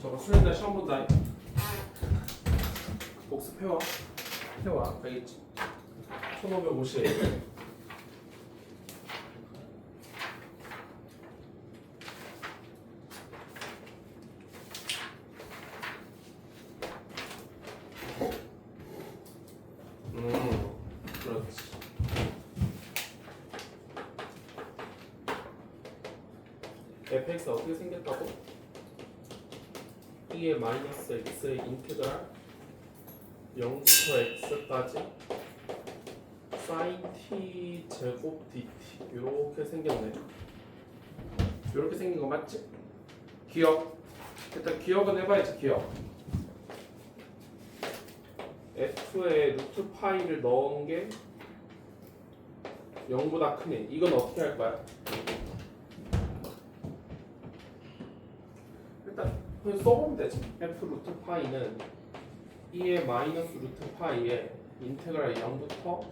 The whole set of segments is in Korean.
저거 수련자 시험 본다. 복습해와. 해와. 알겠지? 1550. 그렇지. fx가 어떻게 생겼다고? 2의 마이너스 x의 인테그랄 0부터 x까지 sin t 제곱 dt 이렇게 생겼네. 이렇게 생긴 거 맞지? 기억. 일단 기억은 해봐야지. 기억. f에 루트 파이를 넣은 게 0보다 크네. 이건 어떻게 할 거야? 일단 그냥 써보면 되지. f 루트 파이는 2의 마이너스 루트 파이에 인테그랄 0부터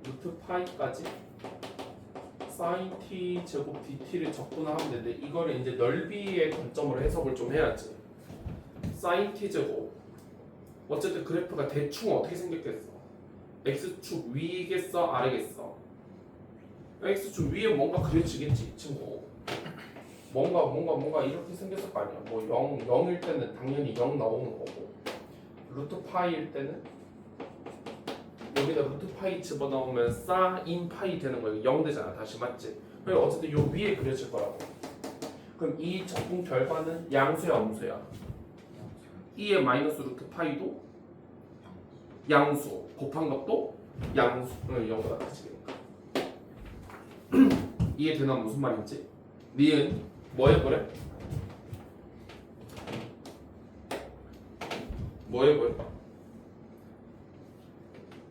루트 파이까지 sin t 제곱 dt를 적분하면 되는데 이거를 이제 넓이의 관점으로 해석을 좀 해야지. sin t 제곱 어쨌든 그래프가 대충 어떻게 생겼겠어? x축 위겠어? 아래겠어? x축 위에 뭔가 그려지겠지 이 친구. 뭔가 이렇게 생겼을 거 아니야. 뭐 0일 때는 당연히 0 나오는 거고 루트 파이일 때는 여기다 루트 파이 집어넣으면 사인 파이 되는 거야. 0 되잖아. 다시 맞지? 그럼 어쨌든 요 위에 그려질 거라고. 그럼 이 적분 결과는 양수야 음수야? 2의 마이너스 루트 파이도 양수 곱한 것도 양수 0보다 크지니까. 이해되나 무슨 말인지? 니은 뭐 해보래? 뭐 해보래?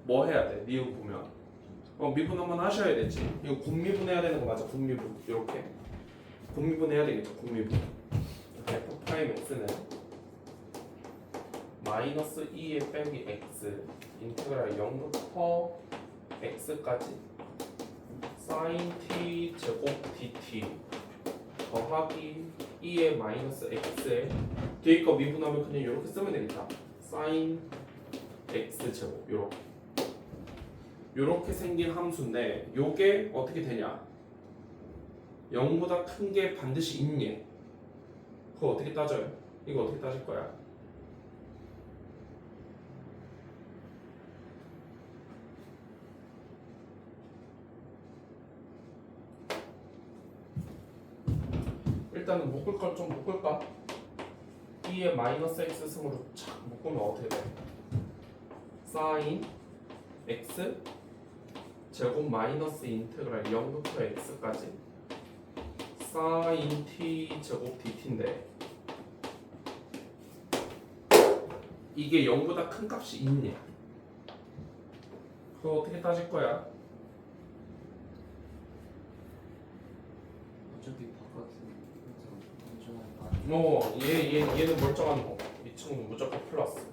뭐 해야 돼? 니은 보면 미분 한번 하셔야 되지. 이거 군미분 해야 되는 거 맞아? 군미분 이렇게 군미분 해야 되겠죠? 군미분. f 프라임 x는 마이너스 2의 빼기 x 인테그랄 0부터 x까지 sin t 제곱 dt 더하기 2의 마이너스 x에 뒤에 거 미분하면 그냥 이렇게 쓰면 되겠다. sin x 제곱 요렇게 생긴 함수인데 요게 어떻게 되냐? 0보다 큰 게 반드시 있니? 그거 어떻게 따져요? 이거 어떻게 따질 거야? 일단은 묶을 걸 좀 묶을까? 2의 마이너스 x 승으로 착 묶으면 어떻게 돼? sin x 제곱 마이너스 인테그랄 0부터 x까지 sin t 제곱 dt인데 이게 0보다 큰 값이 있냐? 그거 어떻게 따질 거야? 어차피 바깥은 얘는 멀쩡한 거. 이 친구는 무조건 플러스.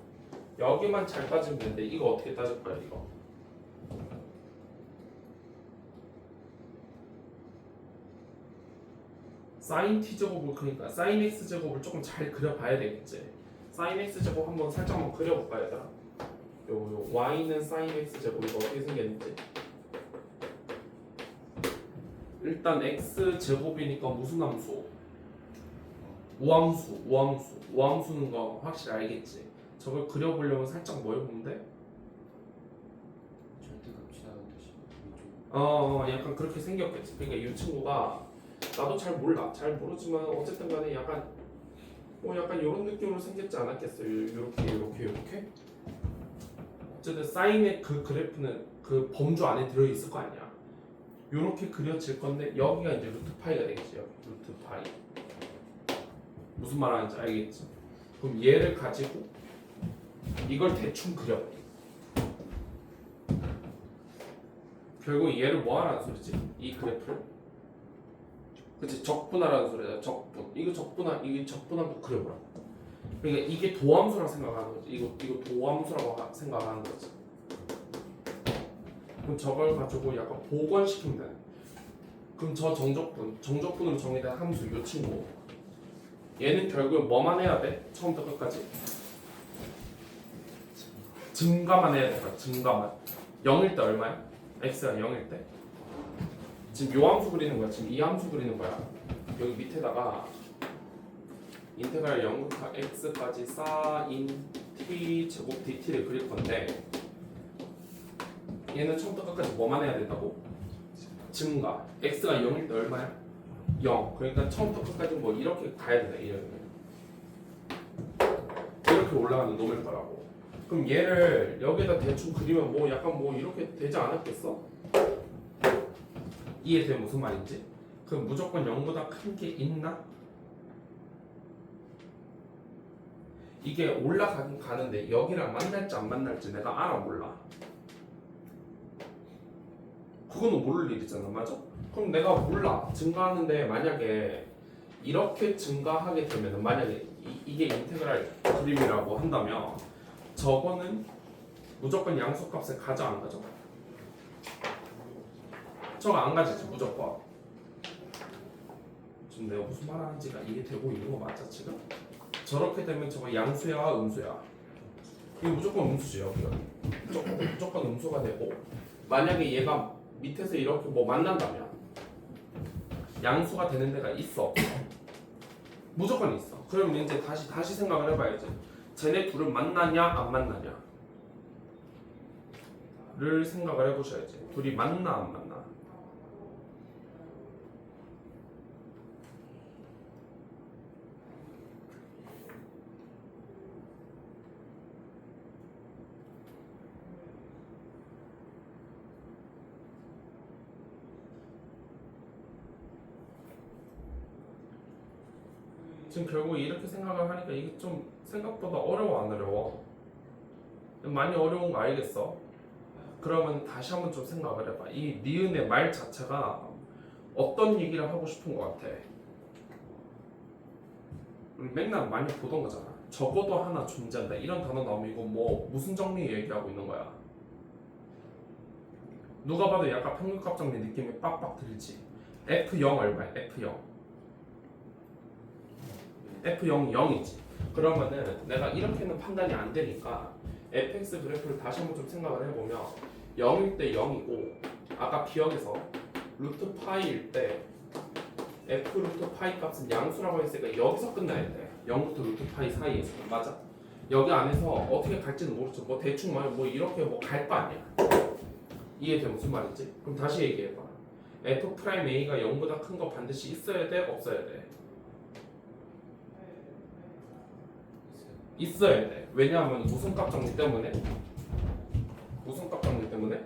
여기만 잘 따지면 되는데 이거 어떻게 따질 거야 이거? sin t 제곱을 그러니까 sin x 제곱을 조금 잘 그려봐야 되겠지. sin x 제곱 한번 살짝만 그려볼까 얘들아? 요 y는 sin x 제곱 이거 어떻게 생겼는지. 일단 x 제곱이니까 무슨 함수? 우함수는 거 확실히 알겠지. 저걸 그려보려면 살짝 뭐 해보면 돼? 절대값 지나가듯이 약간 그렇게 생겼겠지. 그러니까 이 친구가 나도 잘 몰라. 잘 모르지만 어쨌든 간에 약간 이런 느낌으로 생겼지 않았겠어요? 이렇게. 어쨌든 사인의 그 그래프는 그 범주 안에 들어있을 거 아니야. 이렇게 그려질 건데 여기가 이제 루트 파이가 되겠지. 여기 루트 파이. 무슨 말 하는지 알겠지? 그럼 얘를 가지고 이걸 대충 그려. 결국 얘를 뭐 하라는 소리지? 이 그래프를? 그치, 적분하라는 소리야. 적분. 이게 적분하고 그려보라. 그러니까 이게 도함수라고 생각하는 거지. 이거 도함수라고 생각하는 거지. 그럼 저걸 가지고 약간 복원시키면 돼. 그럼 저 정적분으로 정의된 함수 이 친구 얘는 결국엔 뭐만 해야 돼? 처음부터 끝까지 증가만 해야 될 거야. 증가만. 0일 때 얼마야? x가 0일 때 지금 요 함수 그리는 거야. 지금 이 함수 그리는 거야. 여기 밑에다가 인테그랄 0부터 x까지 사인 t 제곱 dt를 그릴 건데 얘는 처음부터 끝까지 뭐만 해야 된다고? 증가. x가 0일 때 얼마야? 0. 그러니까 처음부터 끝까지 뭐 이렇게 가야 된다. 이렇게 올라가는 놈일 거라고. 그럼 얘를 여기다 대충 그리면 뭐 약간 뭐 이렇게 되지 않았겠어? 이해돼 무슨 말인지? 그럼 무조건 0보다 큰 게 있나? 이게 올라가긴 가는데 여기랑 만날지 안 만날지 내가 알아 몰라? 그거는 모를 일이잖아, 맞아? 그럼 내가 몰라. 증가하는데 만약에 이렇게 증가하게 되면 만약에 이게 인테그랄 그림이라고 한다면 저거는 무조건 양수값을 가져 안 가져? 저거 안 가지지 무조건. 지금 내가 무슨 말하는지가 이해되고 있는 거 맞아 지금? 저렇게 되면 저거 양수야 음수야? 이거 무조건 음수지 여기가. 무조건 음수가 되고 만약에 얘가 밑에서 이렇게 뭐 만난다면 양수가 되는 데가 있어 없어? 무조건 있어. 그럼 이제 다시 생각을 해봐야지. 쟤네 둘은 만나냐 안 만나냐 를 생각을 해보셔야지. 둘이 만나 안 만나? 지금 결국 이렇게 생각을 하니까 이게 좀 생각보다 어려워 안 어려워? 많이 어려운 거 알겠어? 그러면 다시 한번 좀 생각을 해봐. 이 니은의 말 자체가 어떤 얘기를 하고 싶은 것 같아? 맨날 많이 보던 거잖아. 적어도 하나 존재한다 이런 단어 나오면 이거 뭐 무슨 정리 얘기하고 있는 거야? 누가 봐도 약간 평균값 정리 느낌이 빡빡 들지. F0 얼마야? F0 0이지. 그러면은 내가 이렇게는 판단이 안 되니까 fx 그래프를 다시 한번 좀 생각을 해보면 0일 때 0이고 아까 기억에서 루트 파이일 때 f 루트 파이 값은 양수라고 했으니까 여기서 끝나야 돼. 0부터 루트 파이 사이에서. 맞아? 여기 안에서 어떻게 갈지는 모르죠. 뭐 대충 뭐 이렇게 뭐 갈 거 아니야. 이해돼 무슨 말인지? 그럼 다시 얘기해봐. f 프라임 a가 0보다 큰 거 반드시 있어야 돼? 없어야 돼? 있어야 돼. 왜냐하면 무슨 값 정리 때문에? 무슨 값 정리 때문에?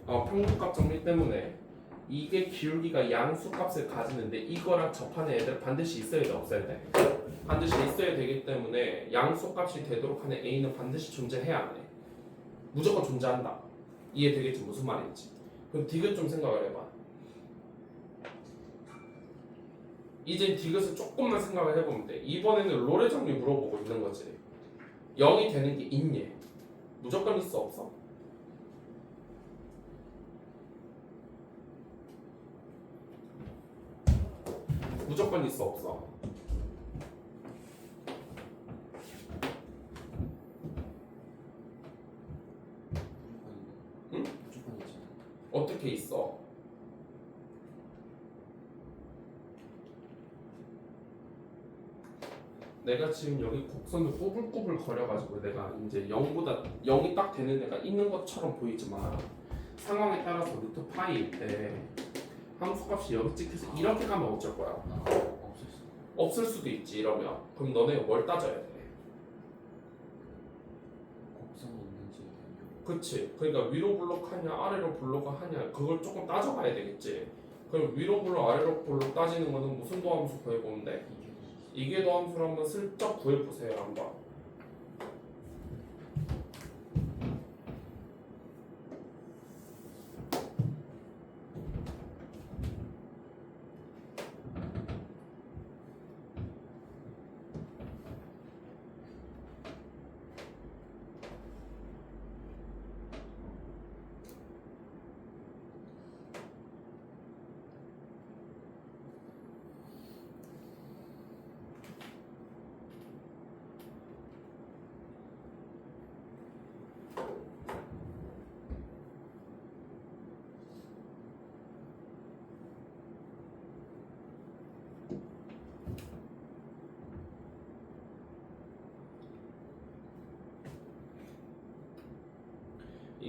평균값 정리 때문에 이게 기울기가 양수 값을 가지는데 이거랑 접하는 애들 반드시 있어야 돼, 없어야 돼? 반드시 있어야 되기 때문에 양수 값이 되도록 하는 a는 반드시 존재해야 돼. 무조건 존재한다. 이해되겠지 무슨 말인지? 그럼 디귿 좀 생각을 해봐. 이제 디귿을 조금만 생각을 해보면 돼. 이번에는 롤의 정리 물어보고 있는 거지. 0이 되는 게 있니? 무조건 있어 없어? 무조건 있어 없어? 응? 무조건 있지. 어떻게 있어? 내가 지금 여기 곡선을 꾸불꾸불 거려가지고 내가 이제 0보다 0이 딱 되는 데가 있는 것처럼 보이지만 상황에 따라서 루트 파이일 때 함수값이 여기 찍혀서 이렇게 가면 어쩔 거야? 없을 수. 없을 수도 있지 이러면. 그럼 너네가 뭘 따져야 돼? 곡선이 있는지. 그치. 그러니까 위로 블록 하냐 아래로 블록 하냐 그걸 조금 따져봐야 되겠지. 그럼 위로 블록 아래로 블록 따지는 거는 무슨 도함수 구해보면 돼? 이게 도함수를 한번 슬쩍 구해보세요 한번.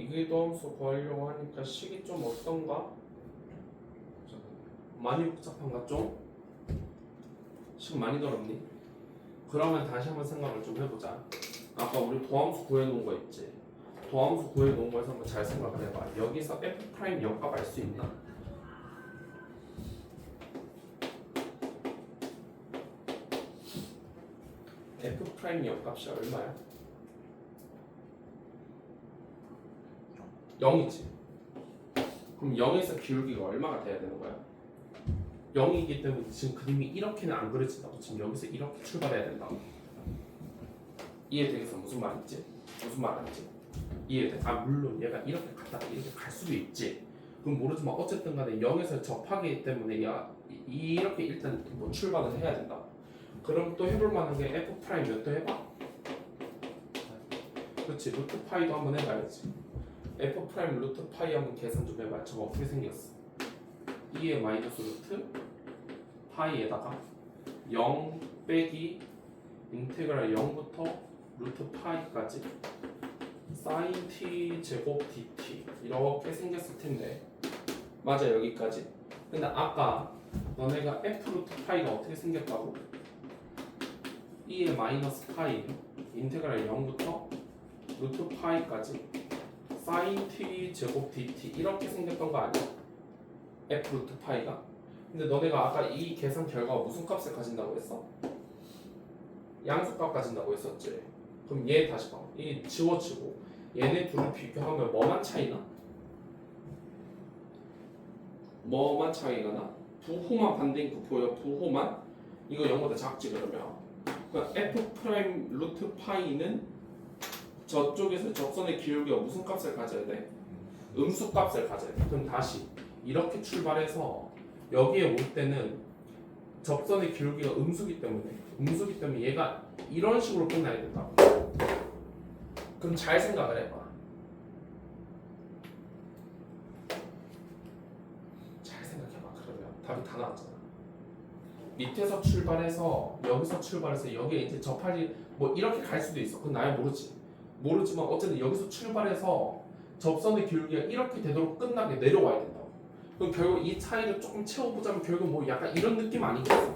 위계도함수 구하려고 하니까 식이 좀 어떤가? 많이 복잡한가 좀? 식 많이 더럽니? 그러면 다시 한번 생각을 좀 해보자. 아까 우리 도함수 구해놓은 거 있지? 도함수 구해놓은 거에서 한번 잘 생각을 해봐. 여기서 f' 영값 알 수 있나? f' 영값이 얼마야? 0이지. 그럼 0에서 기울기가 얼마가 돼야 되는 거야? 0이기 때문에 지금 그림이 이렇게는 안 그려진다고. 지금 여기서 이렇게 출발해야 된다고. 이해되겠어? 무슨 말인지? 무슨 말인지? 이해돼? 아 물론 얘가 이렇게 갔다가 이렇게 갈 수도 있지. 그럼 모르지만 어쨌든 간에 0에서 접하기 때문에 이렇게 일단 뭐 출발을 해야 된다. 그럼 또 해볼 만한 게 f' 몇 도 해봐? 그렇지. 루트 파이도 한번 해봐야지. f' 루트 파이 한번 계산 좀 해봐. 저거 어떻게 생겼어? 2의 마이너스 루트 파이에다가 0 빼기 인테그랄 0부터 루트 파이까지 사인 t 제곱 dt 이렇게 생겼을 텐데 맞아 여기까지. 근데 아까 너네가 f 루트 파이가 어떻게 생겼다고? 2의 마이너스 파이 인테그랄 0부터 루트 파이까지 사인 t 제곱 dt 이렇게 생겼던 거 아니야? f 루트 파이가. 근데 너네가 아까 이 계산 결과가 무슨 값을 가진다고 했어? 양수값 가진다고 했었지. 그럼 얘 다시 봐. 이 지워지고 얘네 둘을 비교하면 뭐만 차이나? 뭐만 차이가 나? 부호만 반대인 거 보여? 부호만? 이거 0보다 작지 그러면. 그러니까 f' 루트 파이는 저쪽에서 적선의 기울기가 무슨 값을 가져야 돼? 음수 값을 가져야 돼. 그럼 다시 이렇게 출발해서 여기에 올 때는 접선의 기울기가 음수기 때문에 얘가 이런 식으로 끝나야 된다. 그럼 잘 생각을 해봐. 잘 생각해봐. 그러면 답이 다 나왔잖아. 밑에서 출발해서 여기서 출발해서 여기에 이제 접할 뭐 이렇게 갈 수도 있어. 그건 나야 모르지만 어쨌든 여기서 출발해서 접선의 기울기가 이렇게 되도록 끝나게 내려와야 된다고. 그럼 결국 이 차이를 조금 채워보자면 결국 뭐 약간 이런 느낌 아니겠어?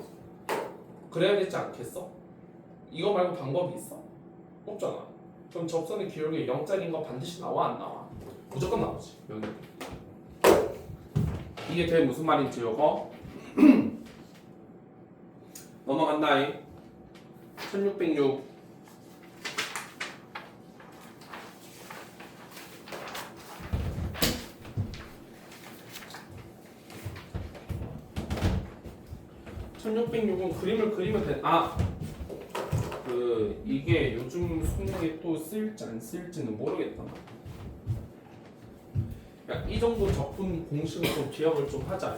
그래야 되지 않겠어? 이거 말고 방법이 있어? 없잖아. 그럼 접선의 기울기 0짜리인 거 반드시 나와 안 나와? 무조건 나오지. 여기. 이게 되게 무슨 말인지 이거 넘어간다잉. 1606 1606은 그림을 그리면 돼. 이게 요즘 수능에 또 쓸지 안 쓸지는 모르겠다. 그러니까 이 정도 적분 공식을 좀 기억을 좀 하자.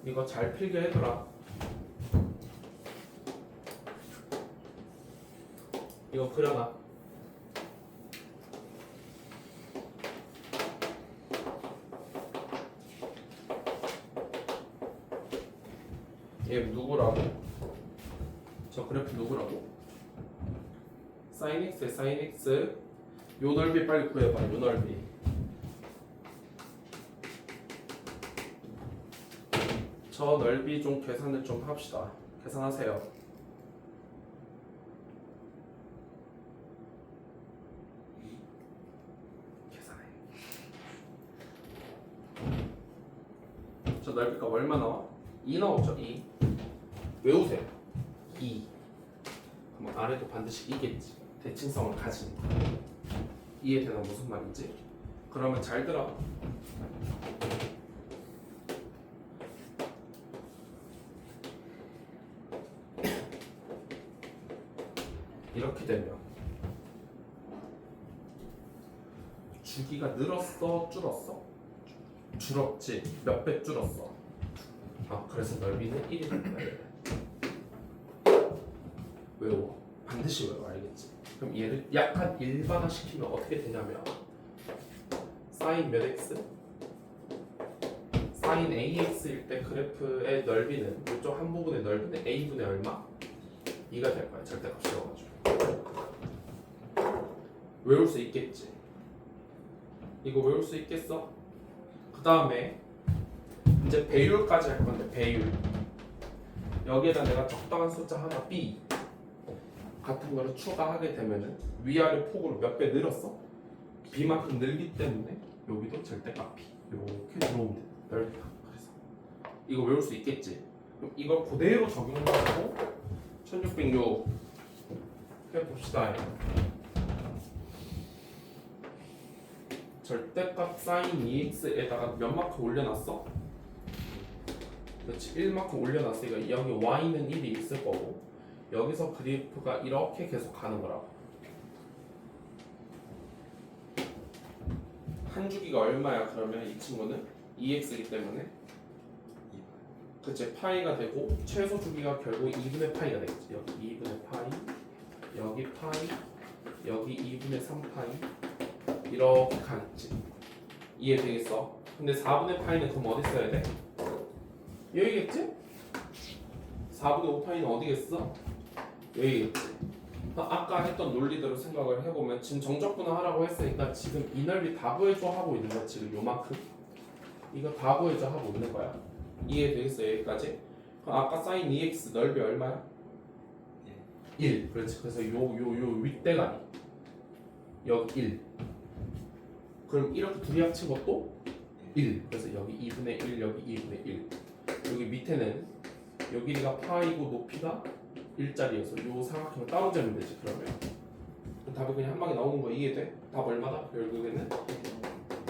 이거 잘 필게 해둬라. 이거 그려놔. 얘 누구라고? 저 그래프 누구라고? sin x에 sin x 요 넓이 빨리 구해봐. 요 넓이 저 넓이 좀 계산을 좀 합시다. 계산하세요. 계산해. 저 넓이가 얼마 나와? 2 나오죠? 2 외우세요. 2 그럼 아래도 반드시 2겠지. 대칭성을 가지니까. 이해되나 무슨 말인지? 그러면 잘 들어. 이렇게 되면 주기가 늘었어? 줄었어? 줄었지. 몇 배 줄었어? 그래서 넓이는 1이 된다. 외워. 반드시 외워. 알겠지? 그럼 얘를 약간 일반화시키면 어떻게 되냐면 sin 몇 x? sin ax일 때 그래프의 넓이는 이쪽 한 부분의 넓이는 a분의 얼마? 2가 될 거야. 절대값 씌워가지고. 외울 수 있겠지. 이거 외울 수 있겠어? 그 다음에 이제 배율까지 할 건데 배율. 여기에다 내가 적당한 숫자 하나 B 같은 거를 추가하게 되면은 위아래 폭으로 몇 배 늘었어? B만큼 늘기 때문에 여기도 절대값 B 이렇게 들어오면 돼. 넓다. 그래서 이거 외울 수 있겠지. 그럼 이걸 그대로 적용하고 1606 해봅시다. 절대값 sin 2x에다가 몇 마크 올려놨어? 그렇지. 1만큼 올려놨으니까 여기 y는 1이 있을 거고 여기서 그래프가 이렇게 계속 가는 거라고. 한 주기가 얼마야? 그러면 이 친구는 2x이기 때문에 그치 파이가 되고 최소 주기가 결국 2분의 파이가 되겠지. 여기 2분의 파이, 여기 파이, 여기 2분의 3파이 이렇게 가겠지. 이해되겠어? 근데 4분의 파이는 그럼 어디 써야 돼? 여기겠지? 4분의 5파이는 어디겠어? 여기겠지. 아까 했던 논리대로 생각을 해보면 지금 정적분화 하라고 했으니까 지금 이 넓이 다 구해줘 하고 있는 거야. 지금 요만큼 이거 다 구해줘 하고 있는 거야. 이해되겠어? 여기까지? 그럼 아까 sin 2x 넓이 얼마야? 1. 그렇지. 그래서 요 윗대가리 여기 1. 그럼 이렇게 둘이 합친 것도 1. 그래서 여기 2분의 1 여기 2분의 1. 여기 밑에는 요 길이가 파이고 높이가 1짜리여서 요 삼각형을 따로 재면 되지. 그러면 답이 그냥 한 방에 나오는 거 이해돼? 답 얼마다? 결국에는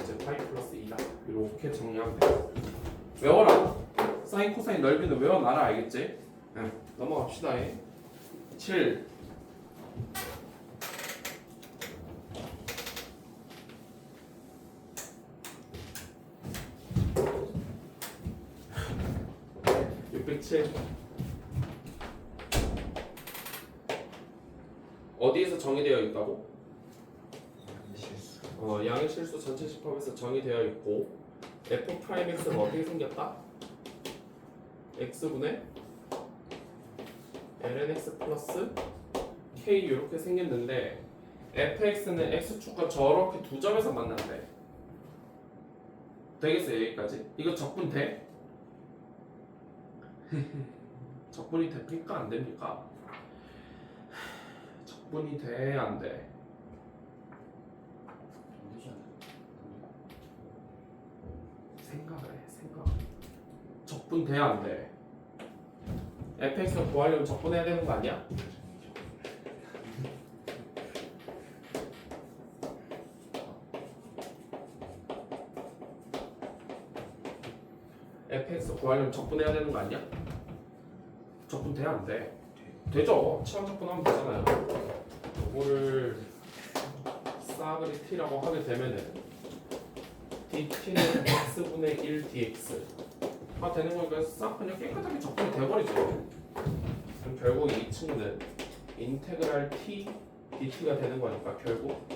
이제 파이 플러스 2다. 이렇게 정리하면 돼. 외워라. 사인 코사인 넓이는 외워놔라. 알겠지? 네. 넘어갑시다. 7 607 어디에서 정의되어 있다고? 양의 실수 전체 집합에서 정의되어 있고 f 프라임 x가 어떻게 생겼다? x분의 lnx 플러스 k 이렇게 생겼는데 fx는 x축과 저렇게 두 점에서 만난대. 되겠어요? 여기까지? 이거 적분 돼? 적분이 됩니까? 안 됩니까? 적분이 돼? 안 돼? 생각을 해. 생각. 적분 돼? 안 돼? fx를 구하려면 적분해야 되는 거 아니야? fx 구하려면 적분해야 되는 거 아니야? 적분 돼? 안 돼? 되죠. 치환 적분하면 되잖아요. 이거를 싸그리 t라고 하게 되면은 dt는 x분의 1 dx 가 되는 거니까 싹 그냥 깨끗하게 적분이 돼버리죠. 그럼 결국 이 친구는 인테그랄 t dt가 되는 거니까 결국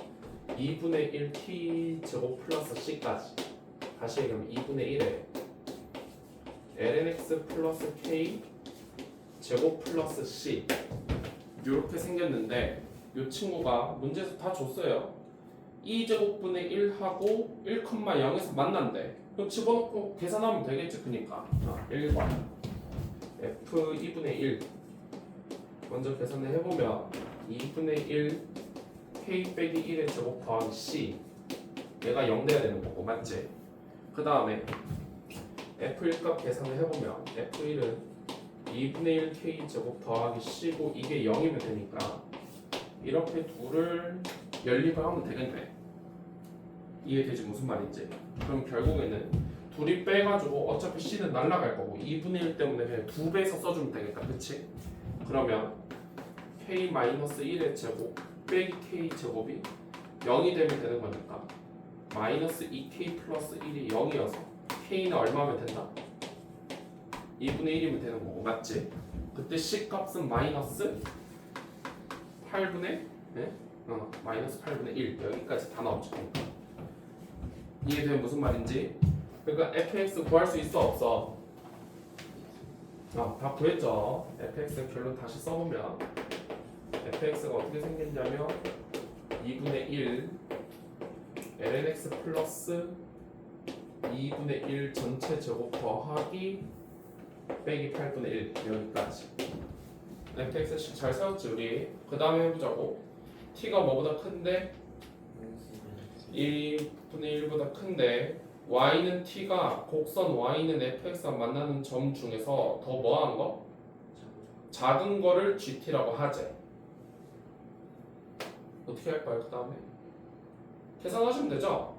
2분의 1 t 제곱 플러스 c까지 다시 얘기하면 2분의 1에 lnx 플러스 k 제곱 플러스 c 이렇게 생겼는데 이 친구가 문제에서 다 줬어요. 2제곱분의 1하고 1,0에서 만난대. 그럼 집어넣고 계산하면 되겠지. 그니까 1번 f 2분의 1 먼저 계산을 해보면 2분의 1 k 빼기 1의 제곱 더하기 c 얘가 0 돼야 되는 거고 맞지? 그 다음에 f1 값 계산을 해보면 f1은 2분의 1 k 제곱 더하기 c고 이게 0이면 되니까 이렇게 둘을 연립을 하면 되겠네. 이해되지 무슨 말인지? 그럼 결국에는 둘이 빼가지고 어차피 c는 날라갈 거고 2분의 1 때문에 그냥 2배에서 써주면 되겠다. 그치? 그러면 k-1의 제곱 빼기 k 제곱이 0이 되면 되는 거니까 마이너스 2k 플러스 1이 0이어서 k는 얼마면 된다? 2분의 1이면 되는 거고 맞지? 그때 c 값은 마이너스 8분의 마이너스 8분의 1 여기까지 다 나오죠. 이해되면 무슨 말인지? 그러니까 fx 구할 수 있어 없어? 다 구했죠. fx 결론 다시 써보면 fx가 어떻게 생겼냐면 2분의 1 lnx 플러스 2분의 1 전체 제곱 더하기 빼기 8분의 1 여기까지. fx식 잘 세웠지 우리. 그 다음에 해보자고. t가 뭐보다 큰데 2분의 1보다 큰데 y는 t가 곡선 y는 fx가 만나는 점 중에서 더 뭐한 거? 작은 거를 gt라고 하재. 어떻게 할까요? 그 다음에 계산하시면 되죠?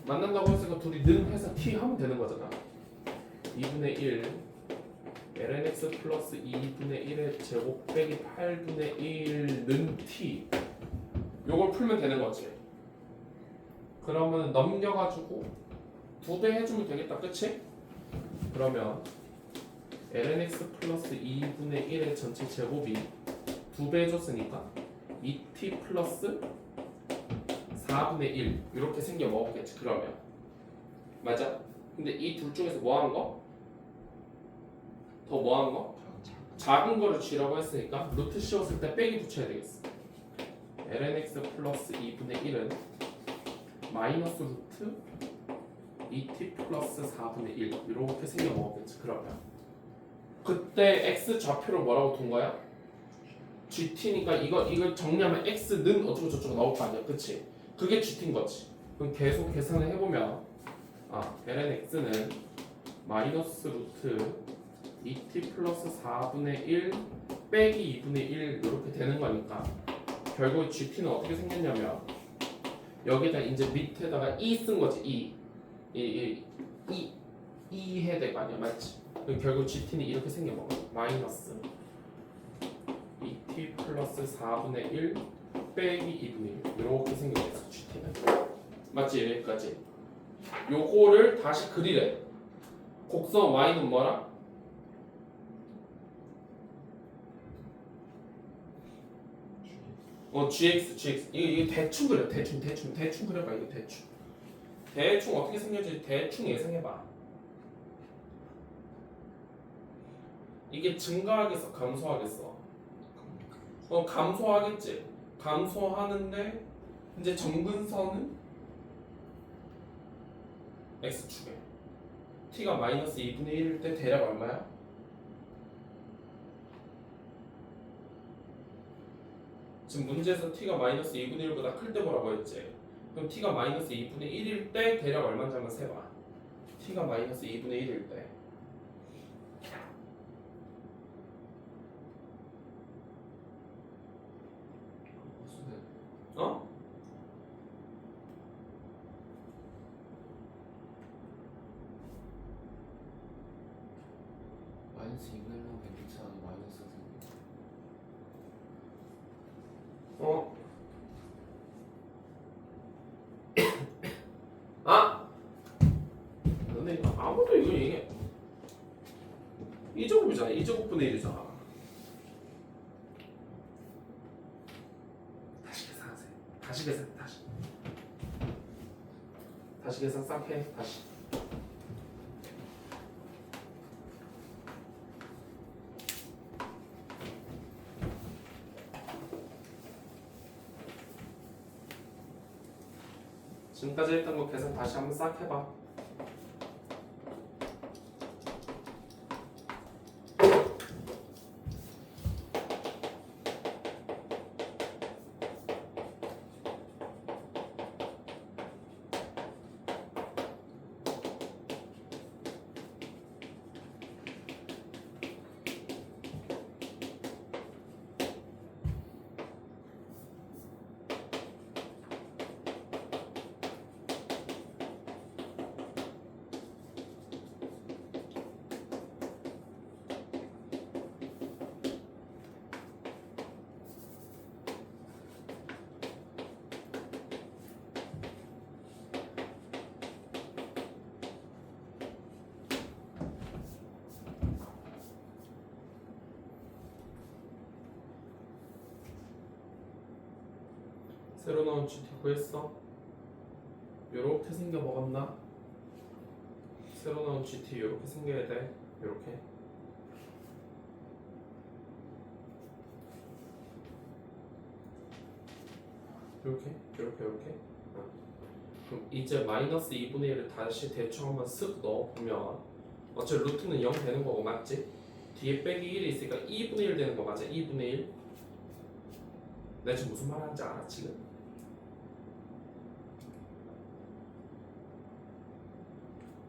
만난다고 했으니까 둘이 는 해서 t 하면 되는 거잖아. 2분의 1 lnx 플러스 2분의 1의 제곱 빼기 8분의 1는 t 요걸 풀면 되는 거지. 그러면 넘겨가지고 2배 해주면 되겠다. 그치? 그러면 lnx 플러스 2분의 1의 전체 제곱이 2배 해줬으니까 2t 플러스 4분의 1 이렇게 생겨 먹었겠지. 그러면 맞아? 근데 이 둘 중에서 뭐 한 거? 더 뭐 한 거? 작은 거를 g라고 했으니까 루트 씌웠을 때 빼기 붙여야 되겠어. lnx 플러스 2분의 1은 마이너스 루트 2t 플러스 4분의 1 이렇게 생겨 먹었겠지. 그러면 그때 x 좌표를 뭐라고 둔 거야? gt니까 이걸 정리하면 x는 어쩌고 저쩌고 나올 거 아니야. 그치? 그게 gt인 거지. 그럼 계속 계산을 해보면 lnx는 마이너스 루트 2t 플러스 4분의 1 빼기 2분의 1 이렇게 되는 거니까 결국 gt는 어떻게 생겼냐면 여기다 이제 밑에다가 2 쓴 거지. 2 해야 될 거 아니야. 맞지? 그럼 결국 gt는 이렇게 생겨먹어. 마이너스 2t 플러스 4분의 1 빼기 2분의 1 이렇게 생겨있어. gt는 맞지? 여기까지. 요거를 다시 그리래. 곡선 y는 뭐라? gx. 이거 대충 그려. 대충 그려봐. 이거 대충 어떻게 생겨질지 대충 예상해봐. 이게 증가하겠어? 감소하겠어? 감소하겠지. 감소하는데 이제 점근선은 x축에 t가 마이너스 2분의 1일 때 대략 얼마야? 지금 문제에서 t가 마이너스 2분의 1보다 클 때 뭐라고 했지? 그럼 t가 마이너스 2분의 1일 때 대략 얼마인지 한번 세봐. t가 마이너스 2분의 1일 때 어? 마이너스 2분의 1 마이너스 근데 아무도 이거 얘기해. 2제곱이잖아. 2제곱분의 1이잖아. 다시 계산하세요. 다시 계산 싹 해. 다시. 지금까지 했던 거 계산 다시 한번 싹 해봐. 새로 나온 GT 구했어? 요렇게 생겨 먹었나? 새로 나온 GT 요렇게 생겨야 돼. 요렇게 이렇게. 그럼 이제 마이너스 2분의 1을 다시 대충 한번 쓱 넣어보면 어차피 루트는 0 되는 거고 맞지? 뒤에 빼기 1이 있으니까 2분의 1 되는 거 맞아? 2분의 1. 내가 지금 무슨 말 하는지 알아 지금?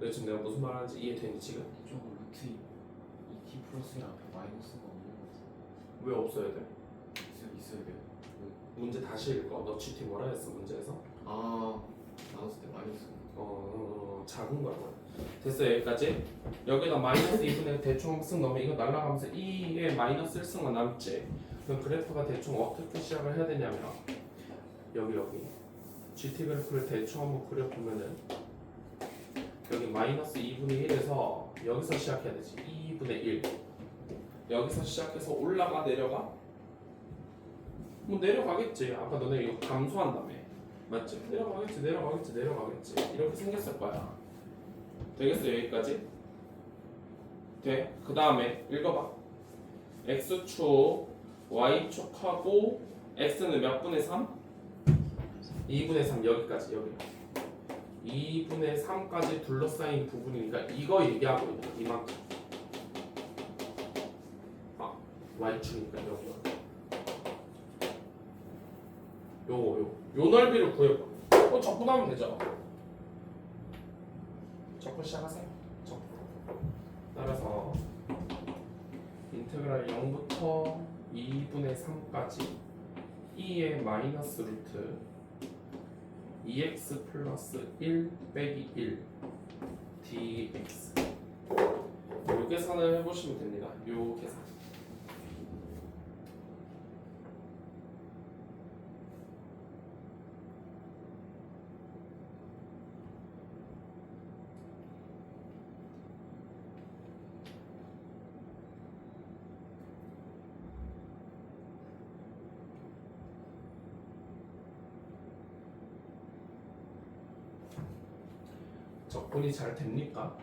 내가 무슨 말 하는지 이해되니 지금? 좀 루트 2t 플러스 1 앞에 마이너스가 없는 것 같아. 왜 없어야 돼? 있어야 돼요. 문제 다시 읽어. 너 GT 뭐라 했어 문제에서? 나눴을 때 마이너스. 작은 거야. 됐어 여기까지. 여기다 마이너스 2분의 대충 쓱 넣으면 이거 날라가면서 2에 마이너스 1승만 남지. 그럼 그래프가 대충 어떻게 시작을 해야 되냐면 여기 GT 그래프를 대충 한번 그려보면은 여기 마이너스 2분의 1에서 여기서 시작해야 되지. 2분의 1 여기서 시작해서 올라가 내려가? 뭐 내려가겠지. 아까 너네 이거 감소한다며 맞지? 내려가겠지 이렇게 생겼을 거야. 되겠어 여기까지? 돼? 그 다음에 읽어봐. x축 y축하고 x는 몇 분의 3? 2분의 3 여기까지 여기 2분의 3까지 둘러싸인 부분이니까 이거 얘기하고 있는 거야. 이만큼 y축이니까 여기 요 넓이를 구해봐. 적분하면 되죠. 적분 시작하세요. 적분. 따라서 인테그랄 0부터 2분의 3까지 2의 마이너스 루트 2x 플러스 1 빼기 1 dx 요 계산을 해보시면 됩니다. 요 계산. 적분이 잘 됩니까?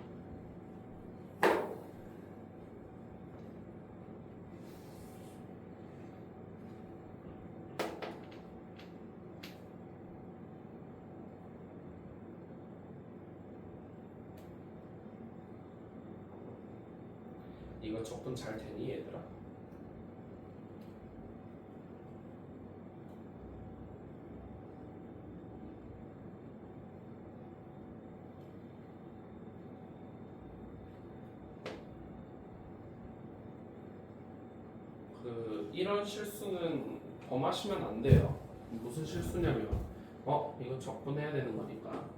이거 적분 잘 되니 얘들아? 이런 실수는 범하시면 안 돼요. 무슨 실수냐면 이거 적분해야 되는 거니까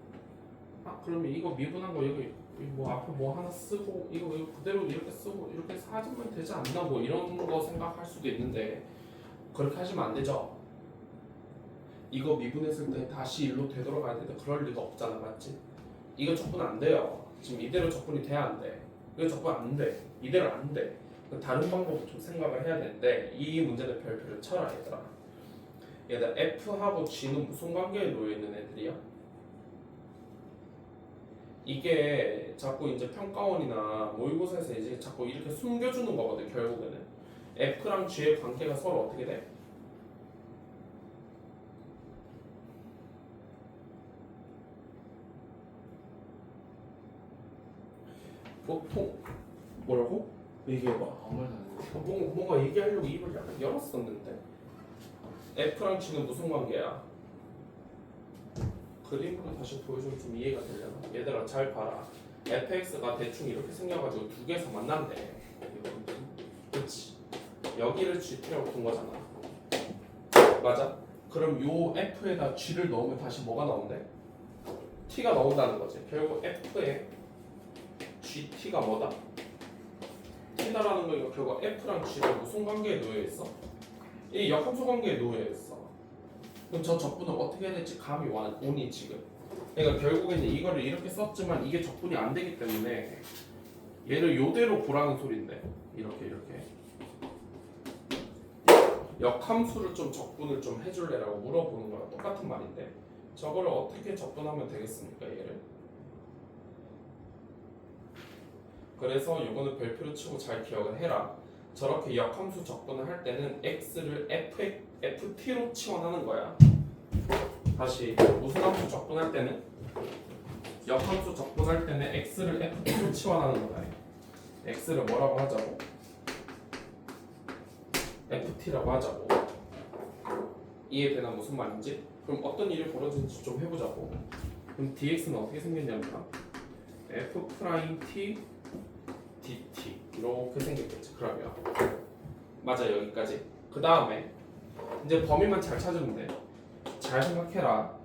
그러면 이거 미분한 거 여기 뭐 앞에 뭐 하나 쓰고 이거 그대로 이렇게 쓰고 이렇게 사주면 되지 않나 뭐 이런 거 생각할 수도 있는데 그렇게 하시면 안 되죠. 이거 미분했을 때 다시 일로 되돌아가야 되는데 그럴 리가 없잖아 맞지? 이거 적분 안 돼요. 지금 이대로 적분이 돼야 안 돼. 이거 적분 안 돼. 이대로 안 돼. 다른 방법을 좀 생각을 해야 되는데 이 문제는 별표를 쳐라 얘들아. 얘들 F하고 G는 무슨 관계에 놓여있는 애들이야? 이게 자꾸 이제 평가원이나 모의고사에서 이제 자꾸 이렇게 숨겨주는 거거든 결국에는. F랑 G의 관계가 서로 어떻게 돼? 보통 뭐라고? 얘기해봐. 아무 말도 안 돼. 뭔가 얘기하려고 입을 약간 열었었는데 F랑 G는 무슨 관계야? 그림으로 다시 보여주면 좀 이해가 되려나? 얘들아 잘 봐라. fx가 대충 이렇게 생겨가지고 두 개에서 만난대. 그렇지. 여기를 gt라고 둔 거잖아. 맞아? 그럼 요 f에다 g를 넣으면 다시 뭐가 나온대? t가 나온다는 거지. 결국 f에 gt가 뭐다? t다라는 거니까 결국 f랑 g가 무슨 관계에 놓여 있어? 이 역함수 관계에 놓여 있어. 그럼 저 적분을 어떻게 해야 될지 감이 오니 지금. 그러니까 결국에는 이거를 이렇게 썼지만 이게 적분이 안 되기 때문에 얘를 요대로 보라는 소린데 이렇게 역함수를 좀 적분을 좀 해줄래라고 물어보는 거랑 똑같은 말인데 저거를 어떻게 적분하면 되겠습니까 얘를? 그래서 이거는 별표를 치고 잘 기억을 해라. 저렇게 역함수 적분을 할 때는 x를 ft로 치환하는 거야. 다시 무슨 함수 적분할 때는 역함수 적분할 때는 x를 ft로 치환하는 거다. x를 뭐라고 하자고? ft라고 하자고. 이해되나 무슨 말인지? 그럼 어떤 일이 벌어지는지 좀 해보자고. 그럼 dx는 어떻게 생겼냐면 f'(t) dt 이렇게 생겼겠지. 그러면 맞아 여기까지. 그 다음에 이제 범위만 잘 찾으면 돼. 잘 생각해라.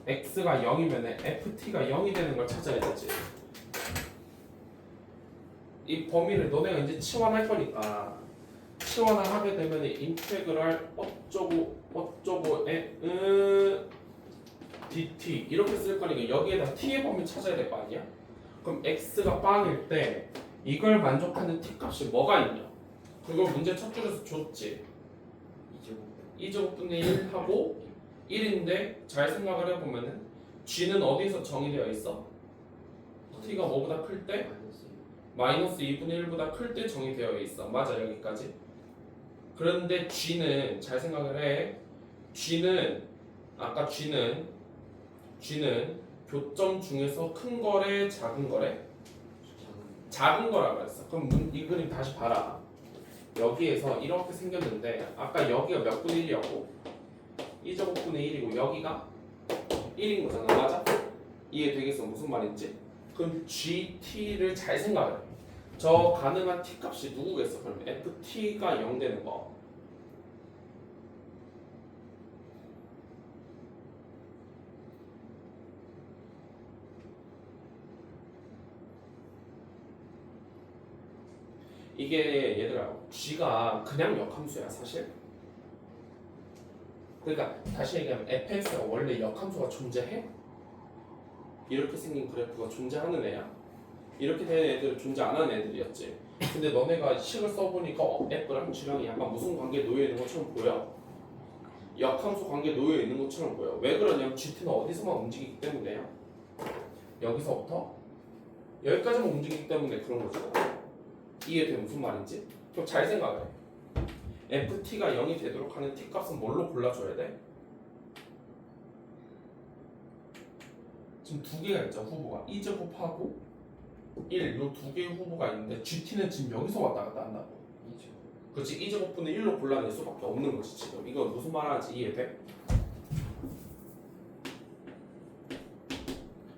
x가 0이면 ft가 0이 되는 걸 찾아야 되지. 이 범위를 너네가 이제 치환할 거니까 치환을 하게 되면 인테그랄 어쩌고에 dt 이렇게 쓸 거니까 여기에다 t의 범위 찾아야 될 거 아니야? 그럼 x가 빵일 때 이걸 만족하는 t 값이 뭐가 있냐? 그걸 문제 첫 줄에서 줬지. 2제곱분의 1 하고 1인데 잘 생각을 해보면은 g는 어디서 정의되어 있어? t가 뭐보다 클 때? 마이너스 2분의 1보다 클 때 정의되어 있어. 맞아 여기까지. 그런데 g는 잘 생각을 해. g는 아까 g는 교점 중에서 큰 거래 작은 거래? 작은 거라고 했어. 그럼 이 그림 다시 봐라. 여기에서 이렇게 생겼는데 아까 여기가 몇 분의 1이었고 2제곱분의 1이고 여기가 1인 거잖아. 맞아? 이해되겠어? 무슨 말인지? 그럼 GT를 잘 생각해. 저 가능한 T 값이 누구겠어? 그럼 FT가 0 되는 거. 이게 얘들아 G가 그냥 역함수야 사실. 그러니까 다시 얘기하면 fx가 원래 역함수가 존재해? 이렇게 생긴 그래프가 존재하는 애야. 이렇게 된 애들은 존재 안 하는 애들이었지. 근데 너네가 식을 써보니까 f랑 g랑 약간 무슨 관계에 놓여 있는 것처럼 보여? 역함수 관계에 놓여 있는 것처럼 보여. 왜 그러냐면 gt는 어디서만 움직이기 때문에야. 여기서부터 여기까지만 움직이기 때문에 그런 거죠. 이해돼 무슨 말인지? 그럼 잘 생각해. ft가 0이 되도록 하는 t 값은 뭘로 골라줘야 돼? 지금 두 개가 있죠 후보가. 2제곱하고 1, 요 두 개의 후보가 있는데 gt는 지금 여기서 왔다 갔다 한다고. 그렇지. 2제곱분의 1로 골라낼 수밖에 없는 거지 지금. 이거 무슨 말하는지 이해돼?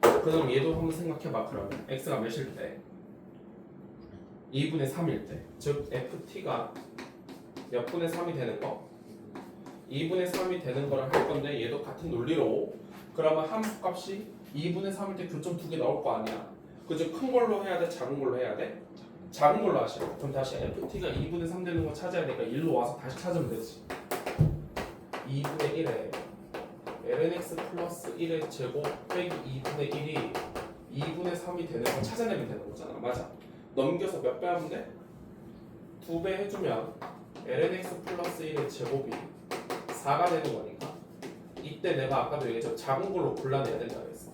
그럼 얘도 한번 생각해봐. 그러면 x가 몇일 때? 2분의 3일 때. 즉 ft가 몇 분의 3이 되는 거? 2분의 3이 되는 거를 할 건데 얘도 같은 논리로 그러면 함수 값이 2분의 3일 때 교점 두 개 나올 거 아니야. 그죠? 큰 걸로 해야 돼? 작은 걸로 해야 돼? 작은 걸로 하시고. 그럼 다시 ft가 2분의 3 되는 거 찾아야 되니까 1로 와서 다시 찾으면 되지. 2분의 1에 lnx 플러스 1의 제곱 빼기 2분의 1이 2분의 3이 되는 거 찾아내면 되는 거잖아. 맞아. 넘겨서 몇 배 하면 돼? 2배 해주면 lnx 플러스 1의 제곱이 4가 되는 거니까 이때 내가 아까도 얘기했죠. 작은 걸로 골라내야 된다고 했어.